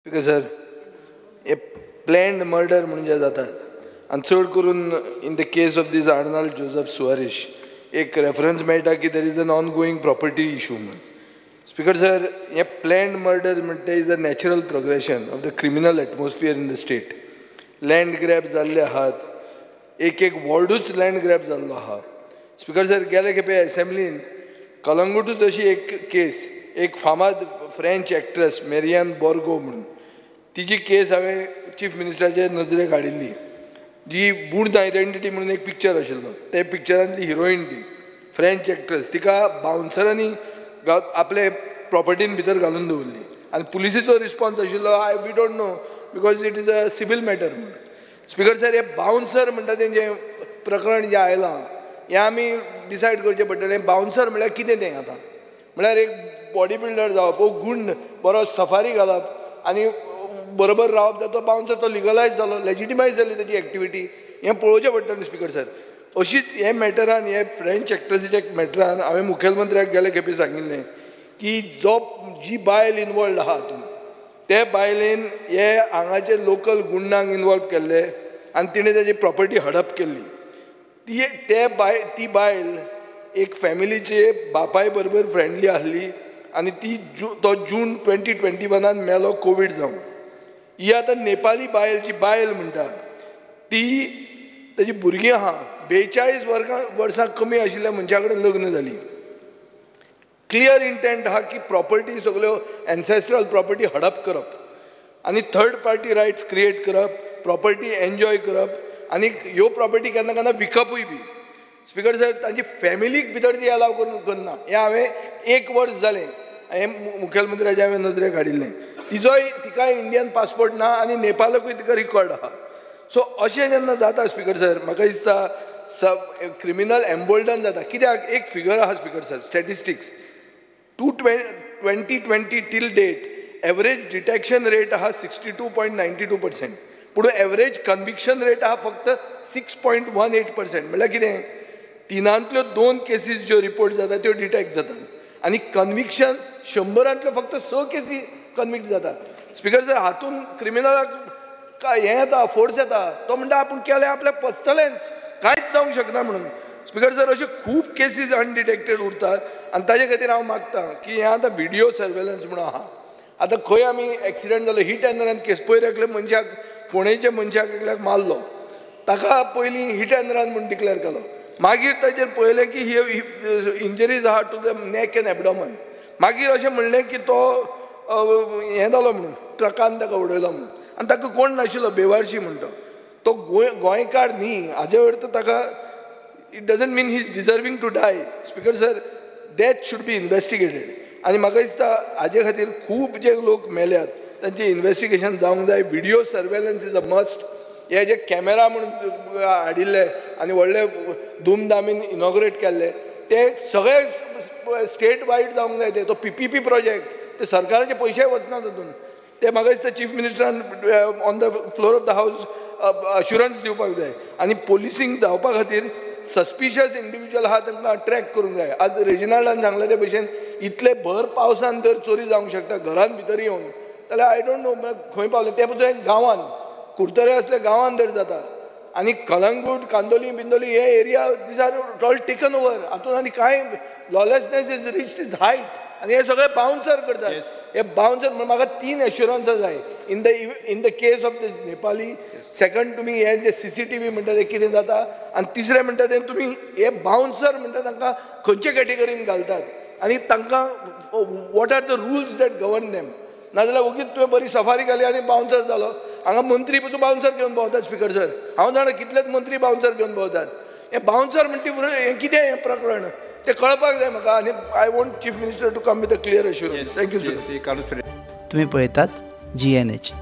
Because sir हे planned murder म्हणजे जातात आणि चड करून in the case of this Arnold Joseph Suarez एक रेफरन्स मेळटा की there is an ongoing property issue म्हणून. स्पीकर सर, हे प्लॅन्ड मर्डर म्हणटा is a natural progression of the criminal atmosphere in the state. Land grab जाल्ले आहात, एक वॉर्डूच land grab जाल्लो आहा. स्पीकर सर, गेले खेपे असेंब्लीन कलंगूटूच अशी एक केस, एक फामाद फ्रेंच एक्ट्रेस मेरियान बोर्गो म्हणून तिची केस हांवें चीफ मिनिस्टराचे नजरेक हाडिल्ली. जी बूड आयडेंटिटी म्हणून एक पिक्चर आशिल्लो, ते पिक्चरांतली हिरोईन ती फ्रेंच एक्ट्रेस, तिका बाउन्सरांनी आपले प्रॉपर्टीन भितर घालून दवरली आनी पुलिसीचो रिस्पॉन्स आशिल्लो we don't know because it is a civil matter म्हणून. स्पीकर सर, हे बाउन्सर म्हणटा तेंचें प्रकरण जें आयलां हें आमी डिसायड करचें पडटलें. बाउन्सर म्हळ्यार कितें तें आतां? म्हळ्यार एक बॉडी बिल्डर जावप, गुंड बरो सफारी घालप आनी बरोबर रावप, जाता तो बाउन्सर तो लिगलायज जालो, लेजिटिमायज जाली ताची एक्टिविटी. हें पळोवचें पडटलें स्पीकर सर. अशीच हे मॅटरान, हे फ्रेंच एक्ट्रेसीच्या मॅटरान हांवें मुखेलमंत्र्याक गेले खेपे सांगिल्लें की जी बायल इनवॉल्ड आहा हातून, ते बायलेन हे हांगाचे लोकल गुंडांक इनवॉल्व केल्ले आनी तिणें ताची प्रॉपर्टी हडप केल्ली. ती बायल एक फॅमिलीचे बापाय बरोबर फ्रेंडली आसली आनी तो जून 2021 मेलो कोवीड जावन. ही आतां नेपाली बायल, जी बायल म्हणटा ती, ताची भुरगीं आहा, 42 वर्सां कमी आशिल्ल्या मनशा कडेन लग्न जाली. क्लियर इंटेंट आहा की प्रॉपर्टी सगल्यो एन्सेस्ट्रल प्रॉपर्टी हडप करप आनी थर्ड पार्टी रायट्स क्रिएट करप, प्रॉपर्टी एन्जॉय करप आनी ह्यो प्रॉपर्टी केन्ना केन्ना विकपूय बी. स्पीकर सर, तांची फॅमिलीक भितर ती अलाव करना. हें हांवें 1 वर्स जालें हें मुखेलमंत्र्याचे हांवें नजरेक हाडिल्लें. तिकाय इंडियन पासपोर्ट ना आनी नेपालाकूय तिका रिकॉर्ड आहा. सो अशें जेन्ना जाता स्पीकर सर, म्हाका दिसता क्रिमिनल एम्बोल्डन जाता. कित्याक एक फिगर आहा speaker sir, statistics 2020 till date average detection rate आहा 62.92%, पूण एवरेज कन्विक्शन रेट आहा फक्त 6.18%. म्हळ्यार कितें? 3तल्यो 2 केसीस ज्यो रिपोर्ट जाता त्यो डिटेक्ट जातात आनी कन्विक्शन 100तल्यो फक्त 6 केसी कन्विक्ट जाता. स्पीकर सर, हातून क्रिमिनलाक हें येता, फोर्स येता. तो म्हणटा आपूण केलें आपल्याक पचतलेंच, कांयच जावंक शकना म्हणून. स्पीकर सर, अशे खूब केसीस अनडिटेक्टेड उरतात आनी ताजे खातीर हांव मागतां की हें आतां व्हिडिओ सर्वेलन्स म्हणून आहा. आतां खंय आमी एक्सिडेंट जालो, हिट एंड रन केस, पयर एकल्या मनशाक, फोंडेच्या मनशाक एकल्याक मारलो, ताका पयलीं हिट एंड रन म्हणून डिक्लेअर केलो. मागीर ताचेर पळयलें की ही इंजरीज आहा टू द नॅक एंड एबडॉमन. मागीर अशें म्हणलें की तो हें जालो म्हणून, ट्रकान ताका उडयलो म्हणून, आनी ताका कोण नाशिल्लो, बेवारशी म्हणटा तो गोंयकार न्ही. हाजे अर्थ ताका it doesn't mean he is deserving to die. Speaker sir, death should be investigated आनी म्हाका दिसता हाजे खातीर खूब जे लोक मेल्यात तांचें इन्वेस्टिगेशन जावंक जाय. Video surveillance is a must. हे जे कॅमेरा म्हणून हाडिल्ले आनी व्हडले धूमधामीन इनॉग्रेट केल्ले, ते सगळे स्टेट वायड जावंक जाय. तो PPP प्रोजेक्ट, ते सरकाराचे पयशे वचना तातूंत. ते म्हाका दिसता चीफ मिनिस्टरान on the floor of the house assurance दिवपाक जाय. आनी पोलिसींग जावपा खातीर सस्पिशियस इंडिविज्युअल आहा तांकां ट्रॅक करूंक जाय. आज रेजिनाल्डान सांगले ते भशेन इतले भर पावसान जर चोरी जावंक शकता घरान भितर येवन, जाल्यार आय डोंट नो खंय पावले. ते पसून एक गांवान, कुडतरे असल्या गांवान जर जाता आनी कलंगूट, कांदोली बिंदोली हे area these are all taken over. हातून आनी कांय lawlessness is reached is height आनी हे सगळे बाउन्सर करतात. हे बाउन्सर म्हाका 3 एश्युरन्स जाय in the case of these Nepali. Second, तुमी हे जे CCTV म्हणटा ते कितें जाता, आनी तिसरें म्हणटा तें तुमी हे बाउन्सर म्हणटा तांकां खंयचे कॅटेगरीन घालतात आनी तांकां what are the rules that govern them. नाजाल्यार वगीच तुवें बरी सफारी घाली आनी बाउन्सर जालो. हांगा मंत्री पसून बाउन्सर घेवन भोंवतात स्पीकर सर. हांव जाणा कितलेच मंत्री बाउन्सर घेवन भोंवतात. हे बाउन्सर म्हणटी हें कितें हें प्रकरण तें कळपाक जाय म्हाका. आनी I want chief minister to come with a clear assurance. Thank you sir. तुम्ही पळयतात GNH.